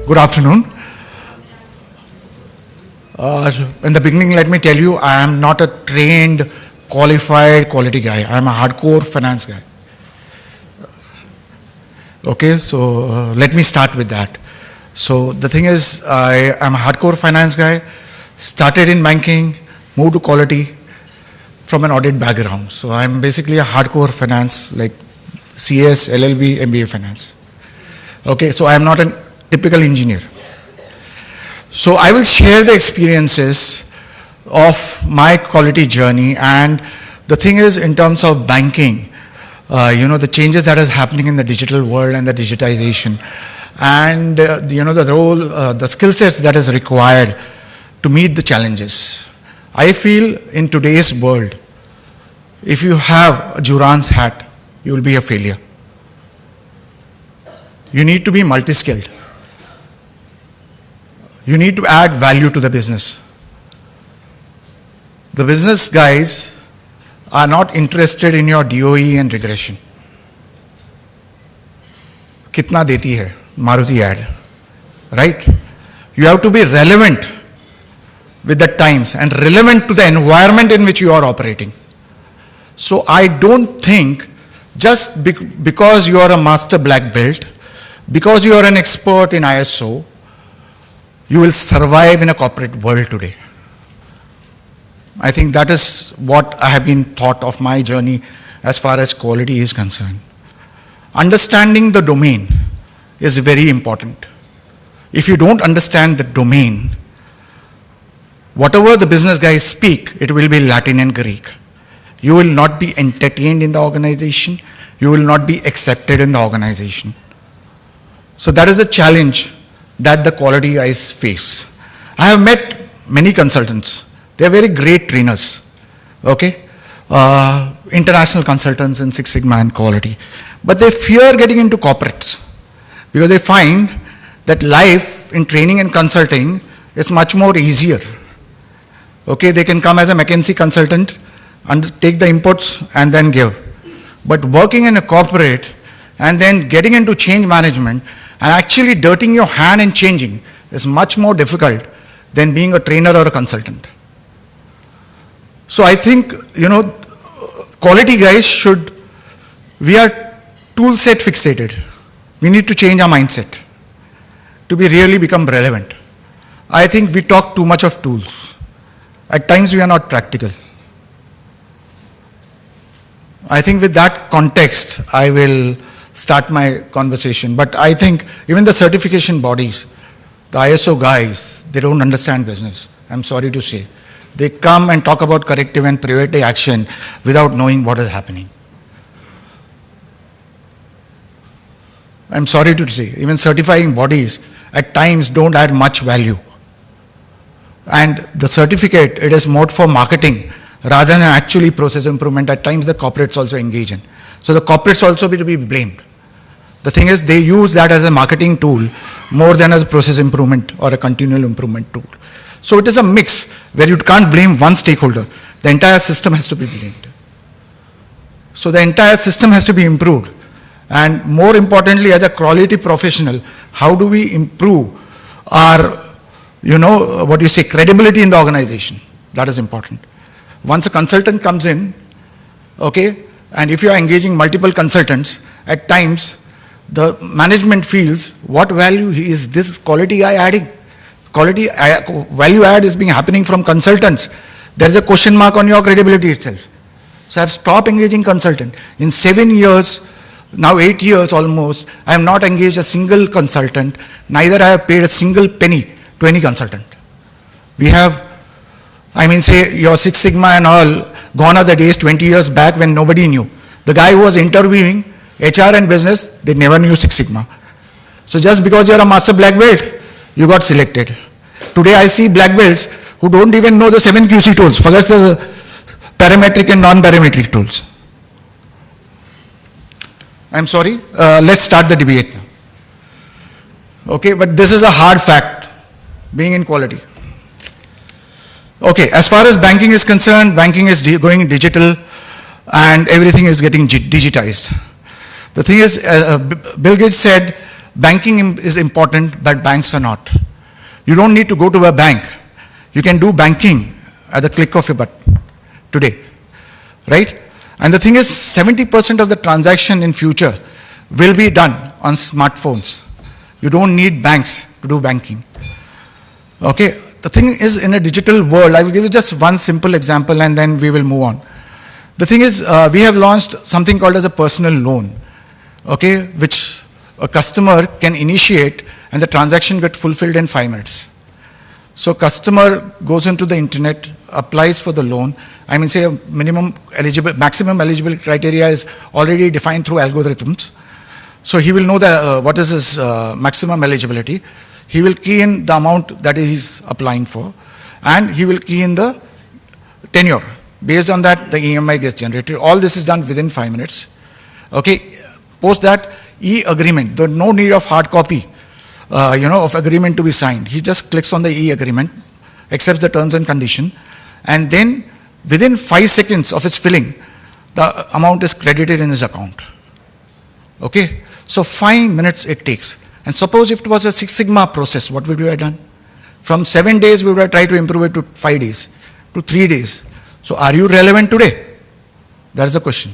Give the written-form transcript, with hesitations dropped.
Good afternoon. In the beginning, let me tell you, I am not a trained, qualified quality guy. I am a hardcore finance guy. Okay, so let me start with that. So the thing is, I am a hardcore finance guy, started in banking, moved to quality from an audit background. So I'm basically a hardcore finance, like CS, LLB, MBA finance. Okay, so I'm not a typical engineer. So I will share the experiences of my quality journey, and the thing is, in terms of banking, the changes that is happening in the digital world and the digitization, and the role, the skill sets that is required to meet the challenges. I feel in today's world, if you have a Juran's hat, you will be a failure. You need to be multi-skilled. You need to add value to the business. The business guys are not interested in your DOE and regression. Kitna deti hai Maruti ad, right? You have to be relevant with the times and relevant to the environment in which you are operating. So I don't think just because you are a master black belt, because you are an expert in ISO, you will survive in a corporate world today. I think that is what I have been taught of my journey as far as quality is concerned. Understanding the domain is very important. If you don't understand the domain, whatever the business guys speak, it will be Latin and Greek. You will not be entertained in the organization. You will not be accepted in the organization. So that is a challenge that the quality guys face. I have met many consultants. They are very great trainers, okay? International consultants in Six Sigma and quality. But they fear getting into corporates because they find that life in training and consulting is much more easier. Okay, they can come as a McKinsey consultant and take the inputs and then give. But working in a corporate and then getting into change management and actually dirtying your hand in changing is much more difficult than being a trainer or a consultant. So I think, quality guys we are tool set fixated. We need to change our mindset to really become relevant. I think we talk too much of tools. At times we are not practical. I think with that context, I will start my conversation. But I think even the certification bodies, the ISO guys, they don't understand business. I'm sorry to say. They come and talk about corrective and preventive action without knowing what is happening. I'm sorry to say, even certifying bodies at times don't add much value. And the certificate, it is more for marketing rather than actually process improvement. At times the corporates also engage in. So the corporates also be to be blamed. The thing is, they use that as a marketing tool more than as a process improvement or a continual improvement tool. So it is a mix where you can't blame one stakeholder. The entire system has to be blamed. So the entire system has to be improved. And more importantly, as a quality professional, how do we improve our, credibility in the organization? That is important. Once a consultant comes in, okay, and if you are engaging multiple consultants, at times the management feels, what value is this quality guy adding? Quality value add is being happening from consultants. There is a question mark on your credibility itself. So I have stopped engaging consultant. In 7 years, now 8 years almost, I have not engaged a single consultant, neither I have paid a single penny to any consultant. We have, say your Six Sigma and all, gone are the days 20 years back when nobody knew. The guy who was interviewing HR and business, they never knew Six Sigma. So just because you are a master black belt, you got selected. Today I see black belts who don't even know the 7 QC tools, forget the parametric and non-parametric tools. I'm sorry, let's start the debate now. Okay, but this is a hard fact, being in quality. Okay, as far as banking is concerned, banking is going digital and everything is getting digitized. The thing is, Bill Gates said, banking is important, but banks are not. You don't need to go to a bank. You can do banking at the click of a button today, right? And the thing is, 70% of the transaction in future will be done on smartphones. You don't need banks to do banking. Okay, the thing is, in a digital world, I will give you just one simple example and then we will move on. The thing is, we have launched something called as a personal loan, okay, which a customer can initiate and the transaction gets fulfilled in 5 minutes. So customer goes into the internet, applies for the loan. I mean, say a maximum eligibility criteria is already defined through algorithms. So he will know what is his maximum eligibility. He will key in the amount that he is applying for, and he will key in the tenure. Based on that, the EMI gets generated. All this is done within 5 minutes. Okay. Post that, e-agreement. There's no need of hard copy, of agreement to be signed. He just clicks on the e-agreement, accepts the terms and condition, and then within 5 seconds of his filling, the amount is credited in his account. Okay. So 5 minutes it takes. And suppose if it was a Six Sigma process, what would we have done? From 7 days, we would have tried to improve it to 5 days, to 3 days. So are you relevant today? That's the question.